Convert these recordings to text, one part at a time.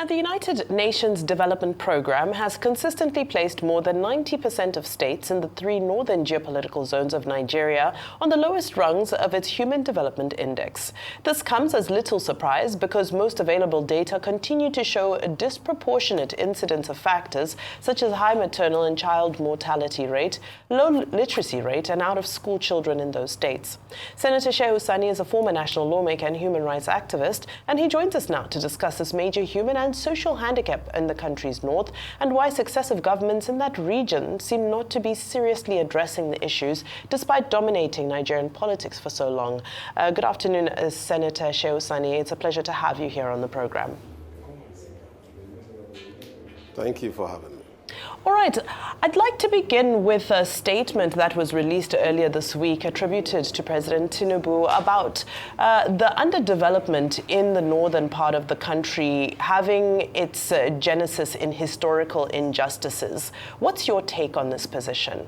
Now, the United Nations Development Programme has consistently placed more than 90% of states in the three northern geopolitical zones of Nigeria on the lowest rungs of its Human Development Index. This comes as little surprise because most available data continue to show a disproportionate incidence of factors such as high maternal and child mortality rate, low literacy rate, and out-of-school children in those states. Senator Shehu Sani is a former national lawmaker and human rights activist, and he joins us now to discuss this major human and social handicap in the country's north and why successive governments in that region seem not to be seriously addressing the issues despite dominating Nigerian politics for so long. Good afternoon, Senator Shehu Sani. It's a pleasure to have you here on the program. Thank you for having me. All right, I'd like to begin with a statement that was released earlier this week attributed to President Tinubu about the underdevelopment in the northern part of the country having its genesis in historical injustices. What's your take on this position?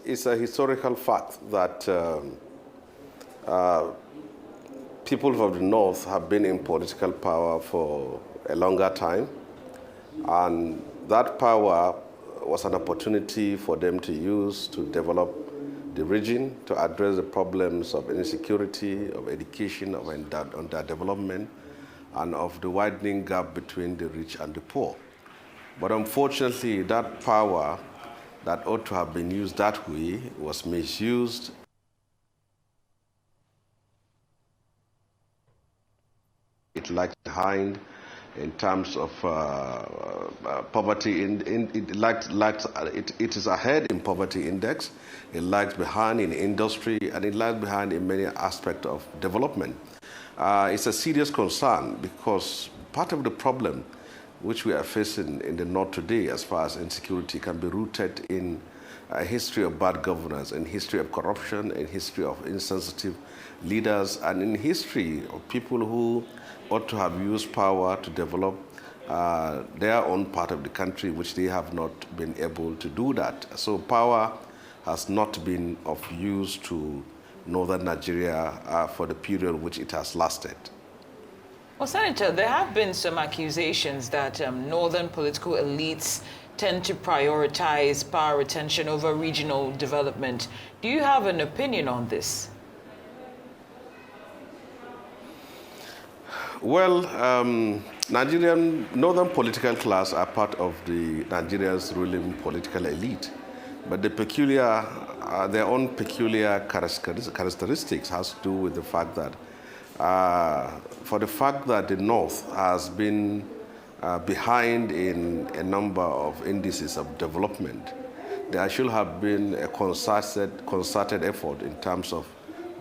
It's a historical fact that people from the north have been in political power for a longer time, and that power was an opportunity for them to use to develop the region, to address the problems of insecurity, of education, of underdevelopment, and of the widening gap between the rich and the poor. But unfortunately, that power that ought to have been used that way was misused. It lags behind in terms of poverty. It is ahead in poverty index. It lags behind in industry, and it lags behind in many aspects of development. It's a serious concern because part of the problem which we are facing in the north today as far as insecurity can be rooted in a history of bad governance, in history of corruption, in history of insensitive leaders, and in history of people who ought to have used power to develop their own part of the country, which they have not been able to do that. So power has not been of use to northern Nigeria for the period which it has lasted. Well, Senator, there have been some accusations that northern political elites tend to prioritize power retention over regional development. Do you have an opinion on this? Well, Nigerian northern political class are part of the Nigeria's ruling political elite, but their own peculiar characteristics has to do with the fact that for the fact that the north has been behind in a number of indices of development, there should have been a concerted effort in terms of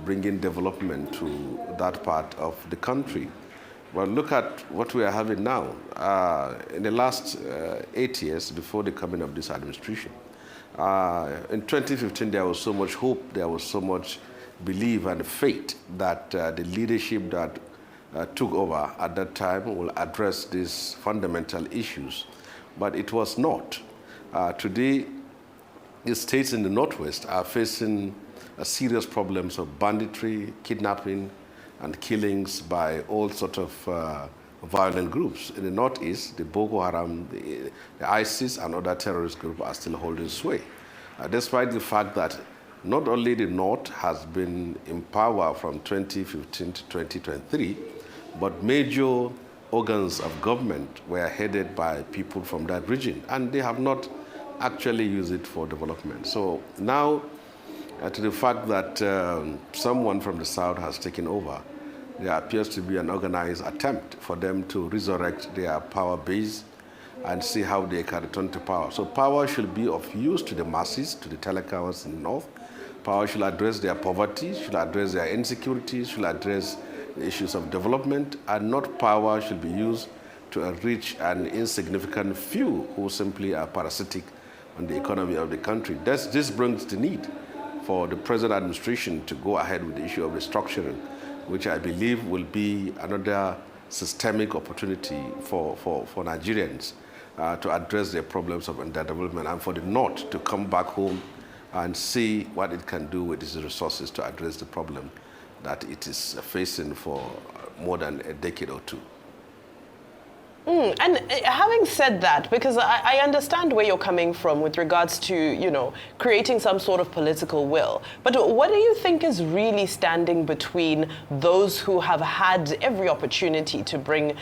bringing development to that part of the country. Well, look at what we are having now. In the last 8 years before the coming of this administration, in 2015 there was so much hope, there was so much belief and faith that the leadership that took over at that time will address these fundamental issues, but it was not. Today, the states in the northwest are facing serious problems of banditry, kidnapping, and killings by all sorts of violent groups. In the northeast, the Boko Haram, the ISIS, and other terrorist groups are still holding sway, despite the fact that not only the north has been in power from 2015 to 2023, but major organs of government were headed by people from that region, and they have not actually used it for development. So now, to the fact that someone from the south has taken over, there appears to be an organized attempt for them to resurrect their power base and see how they can return to power. So power should be of use to the masses, to the telecoms in the north. Power should address their poverty, should address their insecurity, should address the issues of development, and not power should be used to enrich an insignificant few who simply are parasitic on the economy of the country. This brings the need for the present administration to go ahead with the issue of restructuring, which I believe will be another systemic opportunity for Nigerians to address their problems of underdevelopment, and for the North to come back home and see what it can do with its resources to address the problem that it is facing for more than a decade or two. And having said that, because I understand where you're coming from with regards to, creating some sort of political will, but what do you think is really standing between those who have had every opportunity to bring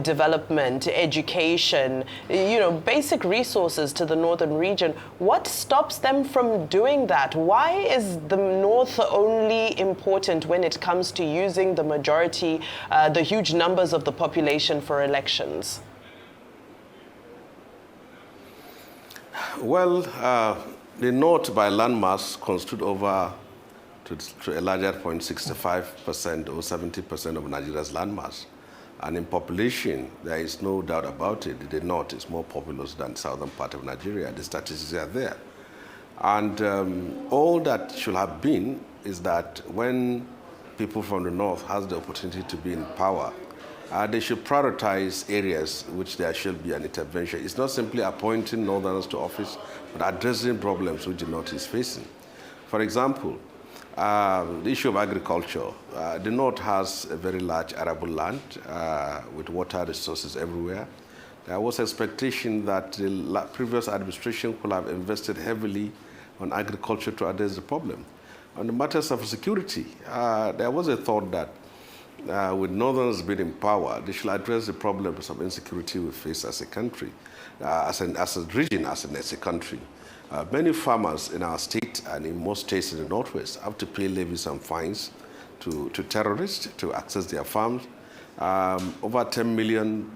development, education, basic resources to the northern region? What stops them from doing that? Why is the north only important when it comes to using the majority, the huge numbers of the population for elections? Well, the North by landmass constitute over, to a larger point, 65% or 70% of Nigeria's landmass. And in population, there is no doubt about it. The North is more populous than the southern part of Nigeria. The statistics are there. And all that should have been is that when people from the North has the opportunity to be in power, they should prioritize areas which there should be an intervention. It's not simply appointing Northerners to office, but addressing problems which the North is facing. For example, the issue of agriculture. The North has a very large arable land with water resources everywhere. There was expectation that the previous administration could have invested heavily on agriculture to address the problem. On the matters of security, there was a thought that with Northerners being in power, they should address the problems of insecurity we face as a country, as a region, as a country. Many farmers in our state and in most states in the Northwest have to pay levies and fines to terrorists to access their farms. Over 10 million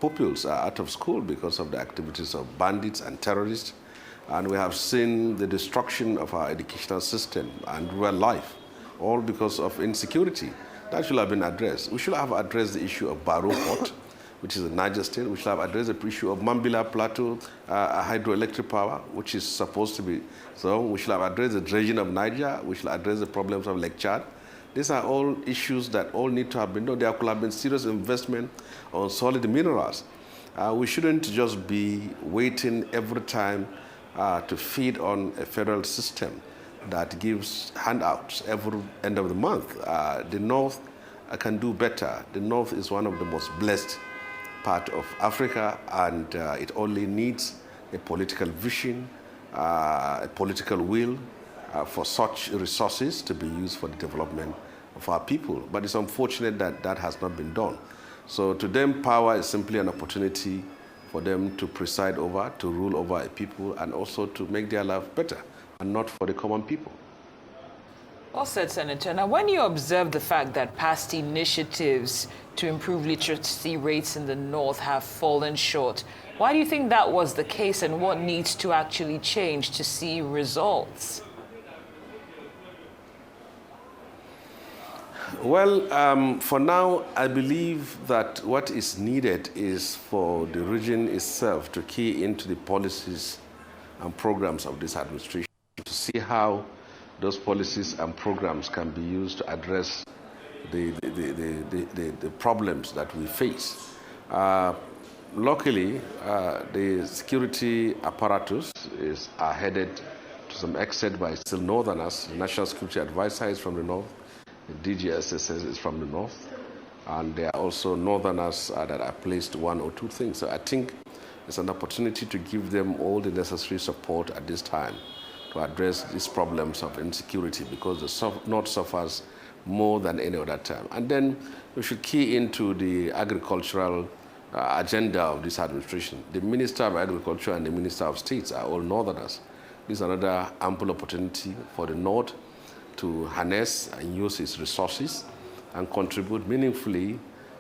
pupils are out of school because of the activities of bandits and terrorists. And we have seen the destruction of our educational system and rural life, all because of insecurity. That should have been addressed. We should have addressed the issue of Baro Port, which is in Niger State. We should have addressed the issue of Mambila Plateau hydroelectric power, which is supposed to be so. We should have addressed the dredging of Niger. We should address the problems of Lake Chad. These are all issues that all need to have been done. There could have been serious investment on solid minerals. We shouldn't just be waiting every time to feed on a federal system that gives handouts every end of the month. The North can do better. The North is one of the most blessed part of Africa, and it only needs a political vision, a political will for such resources to be used for the development of our people. But it's unfortunate that that has not been done. So to them, power is simply an opportunity for them to preside over, to rule over a people, and also to make their life better, and not for the common people. Well said, Senator. Now, when you observe the fact that past initiatives to improve literacy rates in the North have fallen short, why do you think that was the case, and what needs to actually change to see results? Well, for now, I believe that what is needed is for the region itself to key into the policies and programs of this administration, to see how those policies and programs can be used to address the problems that we face. Luckily, the security apparatus are headed to some extent by still Northerners. The National Security Advisor is from the North. The DGSSS is from the North. And there are also Northerners that are placed one or two things. So I think it's an opportunity to give them all the necessary support at this time to address these problems of insecurity, because the North suffers more than any other time. And then we should key into the agricultural agenda of this administration. The Minister of Agriculture and the Minister of States are all Northerners. This is another ample opportunity for the North to harness and use its resources and contribute meaningfully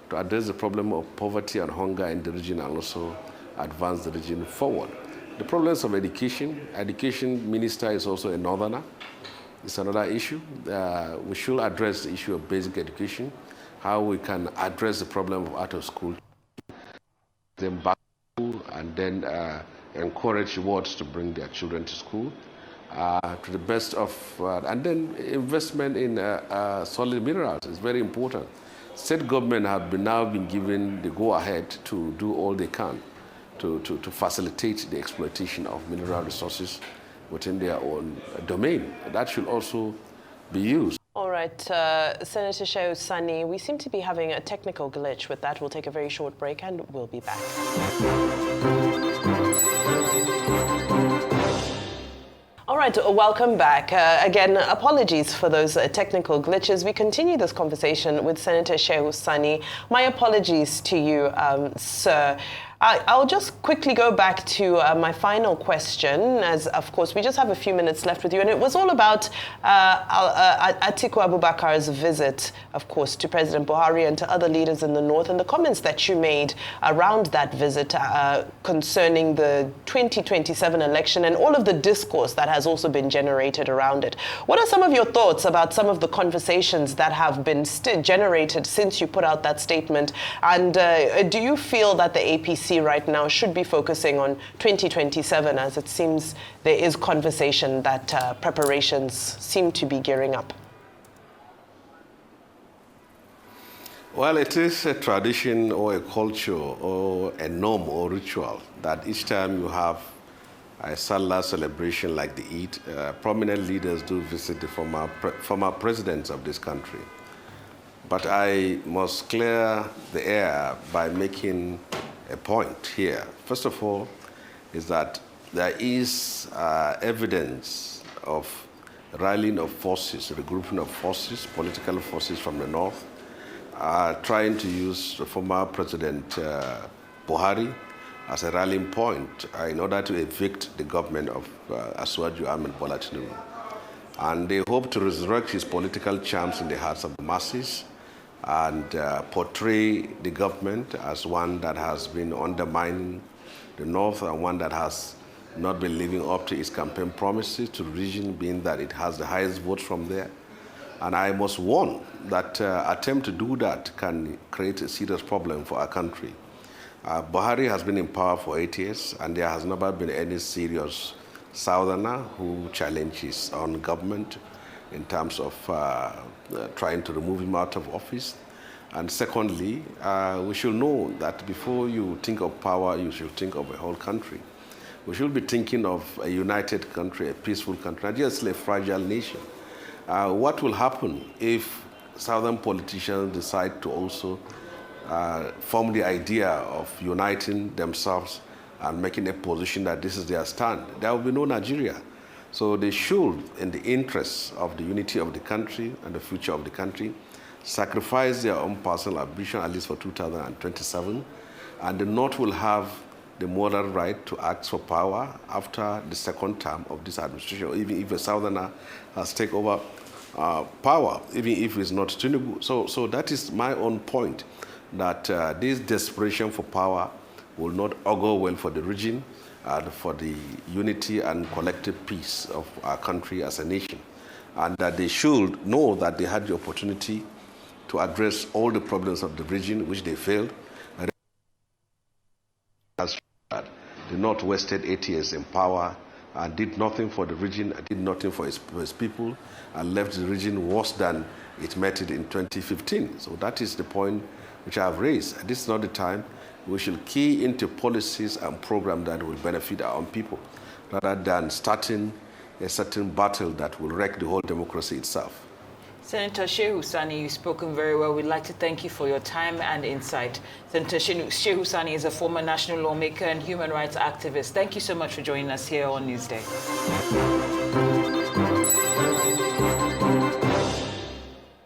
to address the problem of poverty and hunger in the region, and also advance the region forward. The problems of education minister is also a Northerner. It's another issue. We should address the issue of basic education, how we can address the problem of out of school, them back to school, and then encourage wards to bring their children to school. To the best of, and then investment in solid minerals is very important. State government have now been given the go-ahead to do all they can to facilitate the exploitation of mineral resources within their own domain. That should also be used. All right. right, Senator Shehu, Sani, we seem to be having a technical glitch with that. We'll take a very short break and we'll be back. All right, welcome back. Again, apologies for those technical glitches. We continue this conversation with Senator Shehu, Sani. My apologies to you, sir. I'll just quickly go back to my final question, as of course we just have a few minutes left with you, and it was all about Atiku Abubakar's visit, of course, to President Buhari and to other leaders in the north, and the comments that you made around that visit concerning the 2027 election and all of the discourse that has also been generated around it. What are some of your thoughts about some of the conversations that have been generated since you put out that statement? And do you feel that the APC right now should be focusing on 2027, as it seems there is conversation that preparations seem to be gearing up? Well, it is a tradition or a culture or a norm or ritual that each time you have a Salah celebration like the Eid, prominent leaders do visit the former presidents of this country. But I must clear the air by making a point here. First of all, is that there is evidence of rallying of forces, regrouping of forces, political forces from the north, trying to use the former President Buhari as a rallying point in order to evict the government of Asuwaju Ahmed Bola Tinubu. And they hope to resurrect his political charms in the hearts of the masses and portray the government as one that has been undermining the north and one that has not been living up to its campaign promises to the region, being that it has the highest votes from there. And I must warn that attempt to do that can create a serious problem for our country. Buhari has been in power for 8 years, and there has never been any serious southerner who challenges his own government in terms of trying to remove him out of office. And secondly, we should know that before you think of power, you should think of a whole country. We should be thinking of a united country, a peaceful country, not just a fragile nation. What will happen if southern politicians decide to also form the idea of uniting themselves and making a position that this is their stand? There will be no Nigeria. So they should, in the interests of the unity of the country and the future of the country, sacrifice their own personal ambition, at least for 2027, and the North will have the moral right to ask for power after the second term of this administration, or even if a southerner has taken over power, even if it's not Tinubu. So that is my own point, that this desperation for power will not augur well for the region, for the unity and collective peace of our country as a nation. And that they should know that they had the opportunity to address all the problems of the region, which they failed. The North wasted 8 years in power and did nothing for the region, did nothing for his people, and left the region worse than it met it in 2015. So that is the point which I have raised. This is not the time. We should key into policies and programs that will benefit our own people, rather than starting a certain battle that will wreck the whole democracy itself. Senator Shehu Sani, you've spoken very well. We'd like to thank you for your time and insight. Senator Shehu Sani is a former national lawmaker and human rights activist. Thank you so much for joining us here on Newsday.